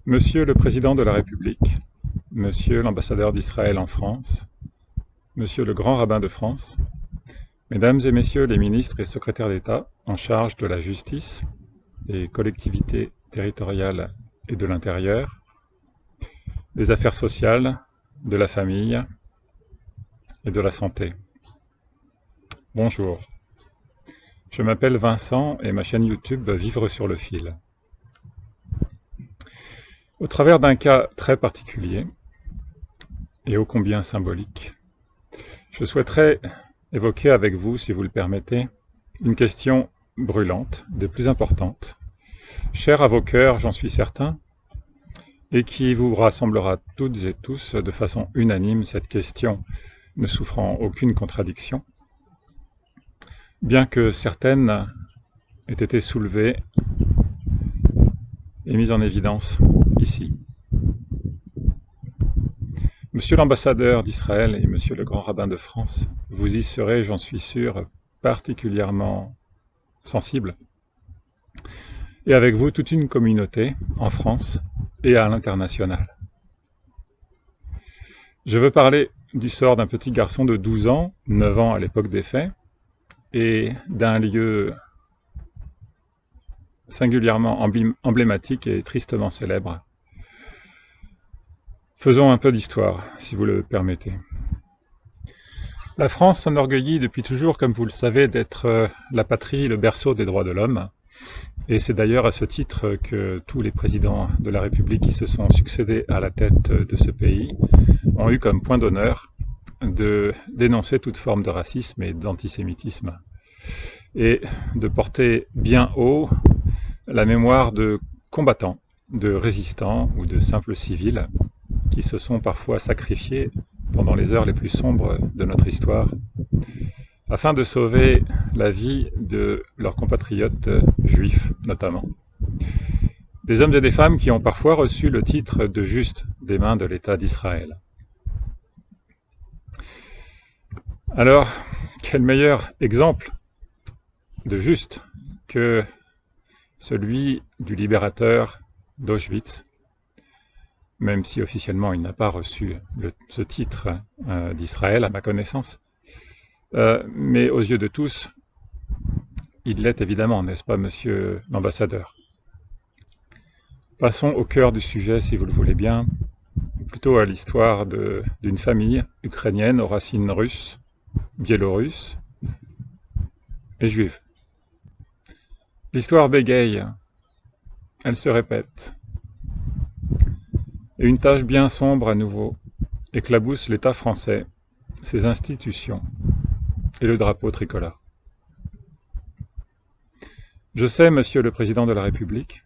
Monsieur le Président de la République, Monsieur l'ambassadeur d'Israël en France, Monsieur le Grand Rabbin de France, Mesdames et Messieurs les ministres et secrétaires d'État en charge de la justice, des collectivités territoriales et de l'intérieur, des affaires sociales, de la famille et de la santé. Bonjour, je m'appelle Vincent et ma chaîne YouTube Vivre sur le fil. Au travers d'un cas très particulier et ô combien symbolique, je souhaiterais évoquer avec vous, si vous le permettez, une question brûlante, des plus importantes, chère à vos cœurs, j'en suis certain, et qui vous rassemblera toutes et tous de façon unanime, cette question ne souffrant aucune contradiction, bien que certaines aient été soulevées et mises en évidence ici. Monsieur l'ambassadeur d'Israël et Monsieur le Grand Rabbin de France, vous y serez, j'en suis sûr, particulièrement sensibles, et avec vous toute une communauté en France et à l'international. Je veux parler du sort d'un petit garçon de 12 ans, 9 ans à l'époque des faits, et d'un lieu singulièrement emblématique et tristement célèbre. Faisons un peu d'histoire, si vous le permettez. La France s'enorgueillit depuis toujours, comme vous le savez, d'être la patrie, le berceau des droits de l'homme. Et c'est d'ailleurs à ce titre que tous les présidents de la République qui se sont succédés à la tête de ce pays ont eu comme point d'honneur de dénoncer toute forme de racisme et d'antisémitisme et de porter bien haut la mémoire de combattants, de résistants ou de simples civils qui se sont parfois sacrifiés pendant les heures les plus sombres de notre histoire, afin de sauver la vie de leurs compatriotes juifs notamment. Des hommes et des femmes qui ont parfois reçu le titre de juste des mains de l'État d'Israël. Alors, quel meilleur exemple de juste que celui du libérateur d'Auschwitz, même si officiellement il n'a pas reçu ce titre d'Israël à ma connaissance, mais aux yeux de tous, il l'est évidemment, n'est-ce pas, monsieur l'ambassadeur? Passons au cœur du sujet, si vous le voulez bien, plutôt à l'histoire d'une famille ukrainienne aux racines russes, biélorusses et juives. L'histoire bégaye, elle se répète. Et une tâche bien sombre à nouveau éclabousse l'État français, ses institutions et le drapeau tricolore. Je sais, Monsieur le Président de la République,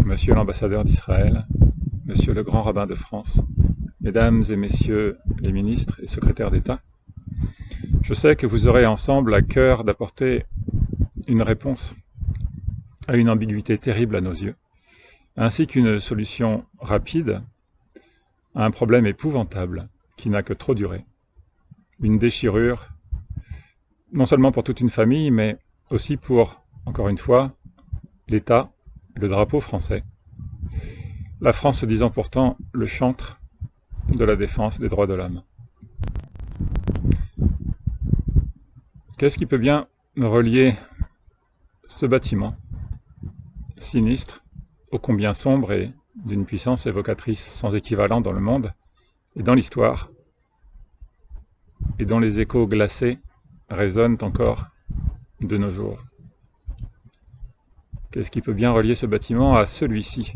Monsieur l'ambassadeur d'Israël, Monsieur le Grand Rabbin de France, Mesdames et Messieurs les ministres et secrétaires d'État, je sais que vous aurez ensemble à cœur d'apporter une réponse à une ambiguïté terrible à nos yeux, ainsi qu'une solution rapide à un problème épouvantable qui n'a que trop duré. Une déchirure, non seulement pour toute une famille, mais aussi pour, encore une fois, l'État, le drapeau français. La France se disant pourtant le chantre de la défense des droits de l'homme. Qu'est-ce qui peut bien relier ce bâtiment sinistre, ô combien sombre et d'une puissance évocatrice sans équivalent dans le monde et dans l'histoire, et dont les échos glacés résonnent encore de nos jours? Qu'est-ce qui peut bien relier ce bâtiment à celui-ci,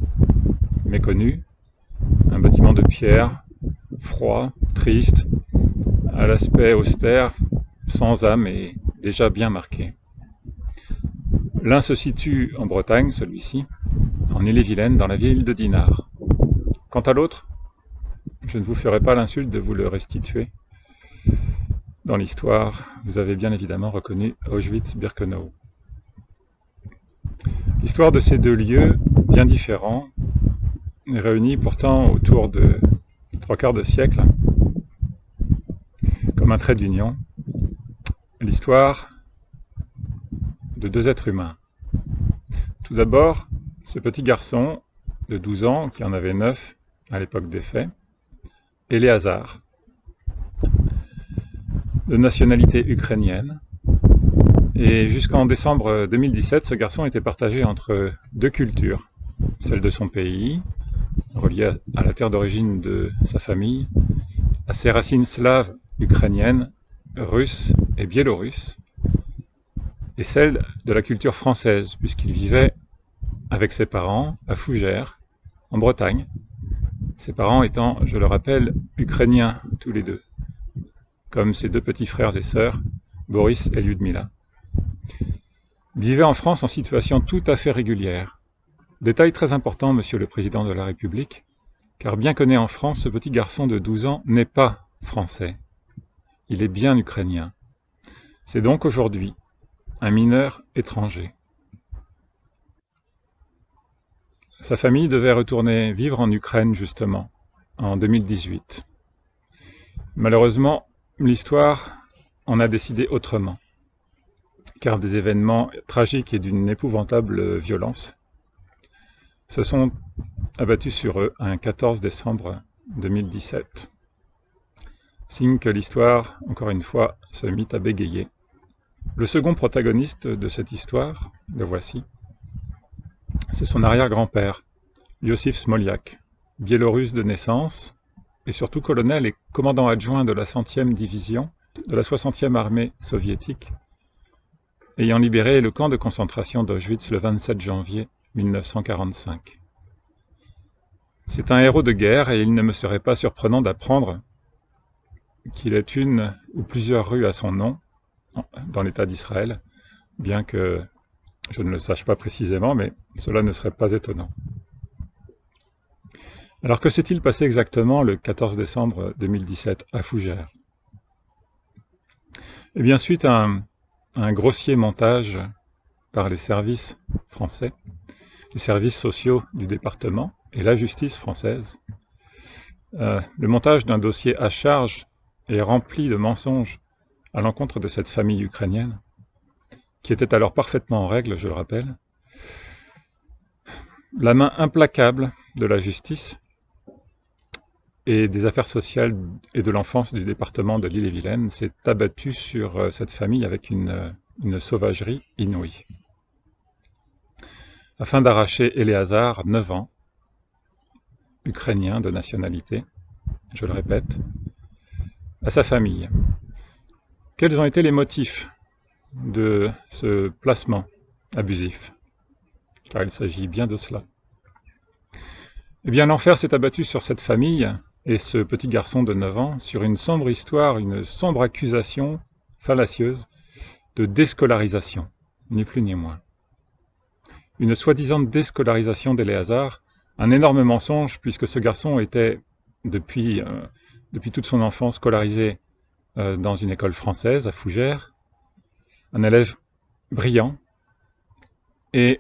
méconnu, un bâtiment de pierre, froid, triste, à l'aspect austère, sans âme et déjà bien marqué? L'un se situe en Bretagne, celui-ci, en Ille-et-Vilaine, dans la ville de Dinard. Quant à l'autre, je ne vous ferai pas l'insulte de vous le restituer. Dans l'histoire, vous avez bien évidemment reconnu Auschwitz-Birkenau. L'histoire de ces deux lieux, bien différents, réunis pourtant autour de 3/4 de siècle, comme un trait d'union, l'histoire de deux êtres humains. Tout d'abord, ce petit garçon de 12 ans, qui en avait 9 à l'époque des faits, Éléazar, de nationalité ukrainienne. Et jusqu'en décembre 2017, ce garçon était partagé entre deux cultures, celle de son pays, reliée à la terre d'origine de sa famille, à ses racines slaves ukrainiennes, russes et biélorusses, et celle de la culture française, puisqu'il vivait avec ses parents à Fougères, en Bretagne, ses parents étant, je le rappelle, ukrainiens tous les deux, comme ses deux petits frères et sœurs, Boris et Lyudmila. Il vivait en France en situation tout à fait régulière. Détail très important, Monsieur le Président de la République, car bien que né en France, ce petit garçon de 12 ans n'est pas français. Il est bien ukrainien. C'est donc aujourd'hui un mineur étranger. Sa famille devait retourner vivre en Ukraine, justement, en 2018. Malheureusement, l'histoire en a décidé autrement, car des événements tragiques et d'une épouvantable violence se sont abattus sur eux un 14 décembre 2017. Signe que l'histoire, encore une fois, se mit à bégayer. Le second protagoniste de cette histoire, le voici, c'est son arrière-grand-père, Yossif Smoliak, biélorusse de naissance, et surtout colonel et commandant adjoint de la 100e division de la 60e armée soviétique, ayant libéré le camp de concentration d'Auschwitz le 27 janvier 1945. C'est un héros de guerre et il ne me serait pas surprenant d'apprendre qu'il ait une ou plusieurs rues à son nom dans l'État d'Israël, bien que je ne le sache pas précisément, mais cela ne serait pas étonnant. Alors que s'est-il passé exactement le 14 décembre 2017 à Fougères? Eh bien, suite à un grossier montage par les services français, les services sociaux du département et la justice française, le montage d'un dossier à charge est rempli de mensonges à l'encontre de cette famille ukrainienne, qui était alors parfaitement en règle, je le rappelle. La main implacable de la justice et des affaires sociales et de l'enfance du département de l'Ille-et-Vilaine s'est abattue sur cette famille avec une sauvagerie inouïe. Afin d'arracher Éléazar, 9 ans, ukrainien de nationalité, je le répète, à sa famille. Quels ont été les motifs de ce placement abusif? Car il s'agit bien de cela. Eh bien, l'enfer s'est abattu sur cette famille et ce petit garçon de 9 ans sur une sombre histoire, une sombre accusation fallacieuse de déscolarisation, ni plus ni moins. Une soi-disant déscolarisation d'Éléazar, un énorme mensonge puisque ce garçon était depuis toute son enfance scolarisé dans une école française à Fougères, un élève brillant, et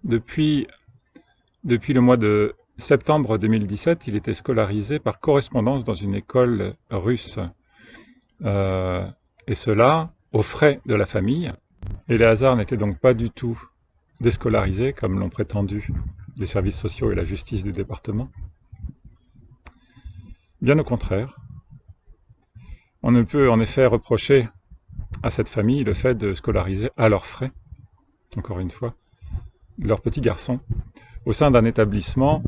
depuis le mois de septembre 2017, il était scolarisé par correspondance dans une école russe, et cela aux frais de la famille. Éléazar n'était donc pas du tout déscolarisé, comme l'ont prétendu les services sociaux et la justice du département. Bien au contraire. On ne peut en effet reprocher à cette famille le fait de scolariser à leurs frais, encore une fois, leur petit garçon au sein d'un établissement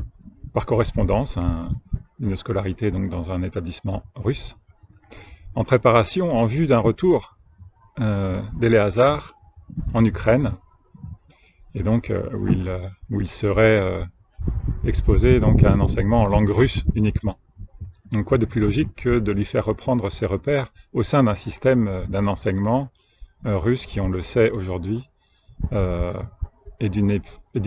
par correspondance, une scolarité donc dans un établissement russe, en préparation, en vue d'un retour d'Éléazar en Ukraine, et donc où il serait exposé donc à un enseignement en langue russe uniquement. Donc quoi de plus logique que de lui faire reprendre ses repères au sein d'un système d'un enseignement russe qui, on le sait aujourd'hui, est d'une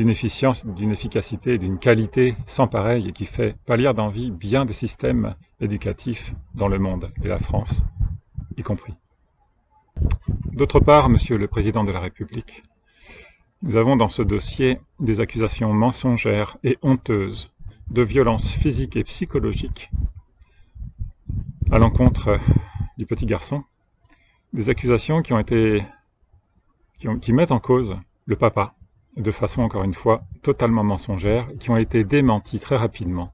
efficience, d'une efficacité et d'une qualité sans pareil et qui fait pâlir d'envie bien des systèmes éducatifs dans le monde, et la France y compris. D'autre part, Monsieur le Président de la République, nous avons dans ce dossier des accusations mensongères et honteuses de violences physiques et psychologiques à l'encontre du petit garçon, des accusations qui mettent en cause le papa de façon encore une fois totalement mensongère, qui ont été démentis très rapidement.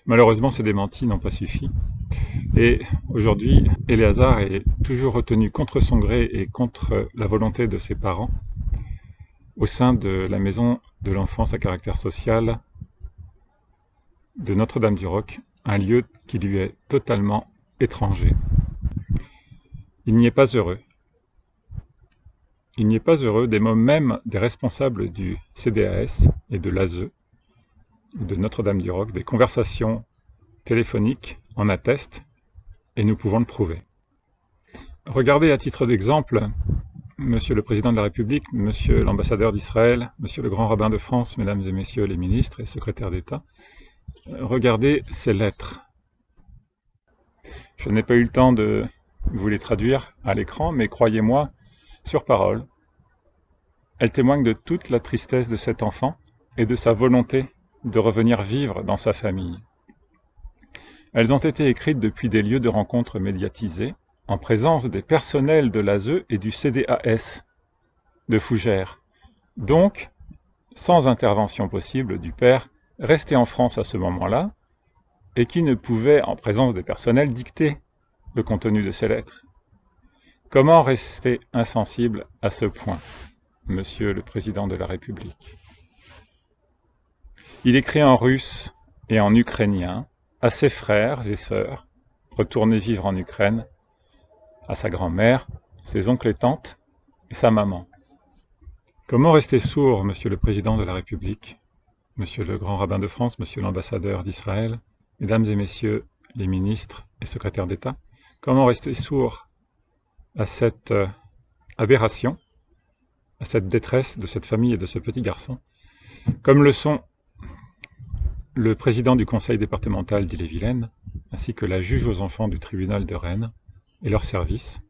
Malheureusement, ces démentis n'ont pas suffi. Et aujourd'hui, Éléazar est toujours retenu contre son gré et contre la volonté de ses parents au sein de la maison de l'enfance à caractère social de Notre-Dame-du-Roc, un lieu qui lui est totalement étranger. Il n'y est pas heureux. Il n'y est pas heureux des mots même des responsables du CDAS et de l'ASE, de Notre-Dame-du-Roc, des conversations téléphoniques en attestent, et nous pouvons le prouver. Regardez à titre d'exemple, Monsieur le Président de la République, Monsieur l'ambassadeur d'Israël, Monsieur le Grand Rabbin de France, Mesdames et Messieurs les ministres et secrétaires d'État, regardez ces lettres. Je n'ai pas eu le temps de vous les traduire à l'écran, mais croyez-moi, sur parole, elles témoignent de toute la tristesse de cet enfant et de sa volonté de revenir vivre dans sa famille. Elles ont été écrites depuis des lieux de rencontres médiatisés, en présence des personnels de l'ASE et du CDAS de Fougères, donc sans intervention possible du père resté en France à ce moment-là, et qui ne pouvait, en présence des personnels, dicter le contenu de ces lettres. Comment rester insensible à ce point, Monsieur le Président de la République? Il écrit en russe et en ukrainien à ses frères et sœurs, retournés vivre en Ukraine, à sa grand-mère, ses oncles et tantes, et sa maman. Comment rester sourd, Monsieur le Président de la République, Monsieur le Grand Rabbin de France, Monsieur l'ambassadeur d'Israël, Mesdames et Messieurs les ministres et secrétaires d'État? Comment rester sourd à cette aberration, à cette détresse de cette famille et de ce petit garçon, comme le sont le président du conseil départemental d'Ille-et-Vilaine, ainsi que la juge aux enfants du tribunal de Rennes et leurs services,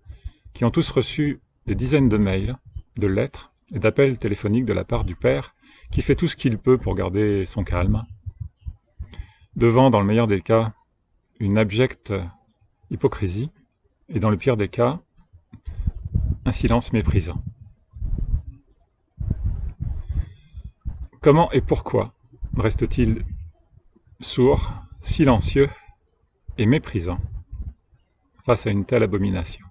qui ont tous reçu des dizaines de mails, de lettres et d'appels téléphoniques de la part du père, qui fait tout ce qu'il peut pour garder son calme, devant, dans le meilleur des cas, une abjecte hypocrisie, et dans le pire des cas, un silence méprisant. Comment et pourquoi reste-t-il sourd, silencieux et méprisant face à une telle abomination?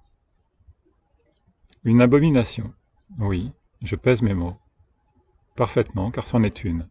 Une abomination, oui, je pèse mes mots, parfaitement, car c'en est une.